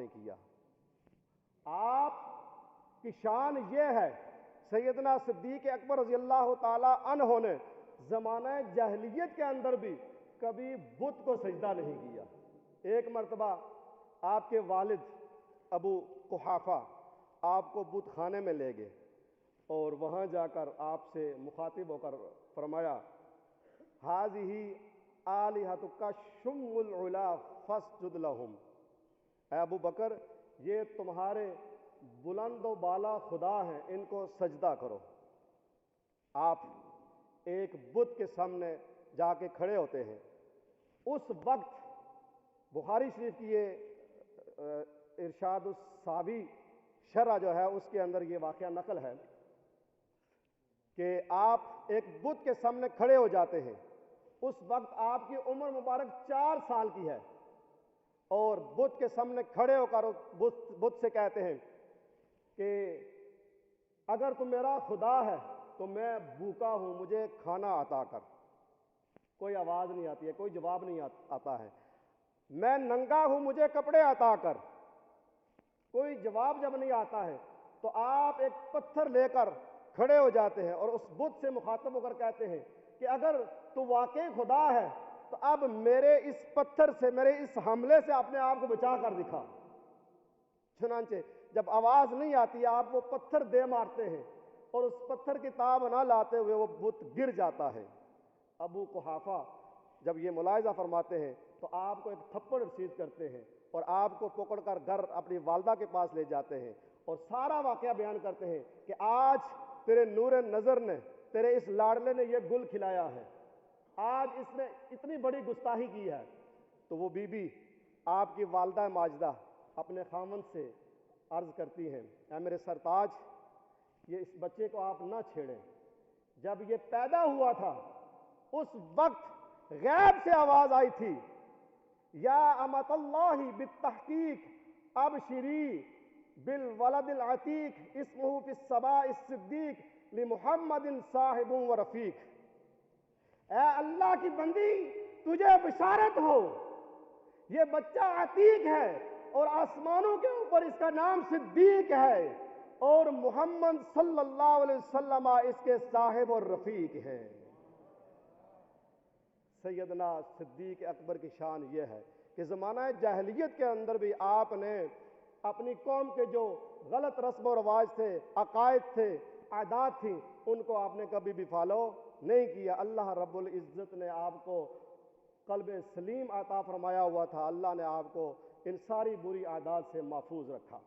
किया। आप की शान ये है, सैयदना सिद्दीक अकबर रज़ी अल्लाह ताला अन्हो ने ज़माना जहलियत के अंदर भी कभी बुत को सजदा नहीं किया। एक मर्तबा आपके वालिद अबू कुहाफा आपको बुत खाने में ले गए और वहाँ जाकर आपसे मुखातिब होकर फरमाया, हाज़िही आलिहतुका शुम्मुल उला फस्जुद लहुम। ऐ अबू बकर, ये तुम्हारे बुलंद व बाला खुदा हैं, इनको सजदा करो। आप एक बुत के सामने जाके खड़े होते हैं। उस वक्त बुखारी शरीफ की ये इरशाद साबी शरह जो है उसके अंदर ये वाक़या नकल है कि आप एक बुत के सामने खड़े हो जाते हैं। उस वक्त आपकी उम्र मुबारक 4 साल की है और बुत के सामने खड़े होकर बुत से कहते हैं कि अगर तुम मेरा खुदा है तो मैं भूखा हूं, मुझे खाना अता कर। कोई आवाज़ नहीं आती है, कोई जवाब नहीं आता है। मैं नंगा हूं, मुझे कपड़े अता कर। कोई जवाब जब नहीं आता है तो आप एक पत्थर लेकर खड़े हो जाते हैं और उस बुत से मुखातब होकर कहते हैं कि अगर तू वाकई खुदा है तो अब मेरे इस पत्थर से, मेरे इस हमले से अपने आप को बचा कर दिखा। चुनांचे जब आवाज़ नहीं आती, आप वो पत्थर दे मारते हैं और उस पत्थर की ताब ना लाते हुए वो बुत गिर जाता है। अबू कुहाफा जब ये मुलाहिजा फरमाते हैं तो आपको एक थप्पड़ रसीद करते हैं और आपको पकड़कर घर अपनी वालदा के पास ले जाते हैं और सारा वाक़या बयान करते हैं कि आज तेरे नूर नज़र ने, तेरे इस लाडले ने ये गुल खिलाया है, आज इसने इतनी बड़ी गुस्ताही की है। तो वो बीबी आपकी वालदा माजिदा अपने खामन से अर्ज करती हैं, ऐ मेरे सरताज, ये इस बच्चे को आप ना छेड़ें। जब ये पैदा हुआ था उस वक्त गैब से आवाज आई थी, या अमतल्लाहि बित्तहकीक अबशिरी बिल वलदिल अतीक इस्मुहु फिस सबा इस सिद्दीक लि मुहम्मदिन साहिबुन व रफीक। ऐ अल्लाह की बंदी, तुझे बिशारत हो, ये बच्चा अतीक है और आसमानों के ऊपर इसका नाम सिद्दीक है और मोहम्मद सल्लल्लाहु अलैहि वसल्लम इसके साहिब और रफीक हैं। सैयदना सिद्दीक अकबर की शान यह है कि ज़माना जाहिलियत के अंदर भी आपने अपनी कौम के जो गलत रस्म व रवाज थे, अकायद थे, आदात थी, उनको आपने कभी भी फॉलो नहीं किया। अल्लाह रब्बुल इज़्ज़त ने आपको क़ल्ब सलीम अता फरमाया हुआ था। अल्लाह ने आपको इन सारी बुरी आदात से महफूज रखा।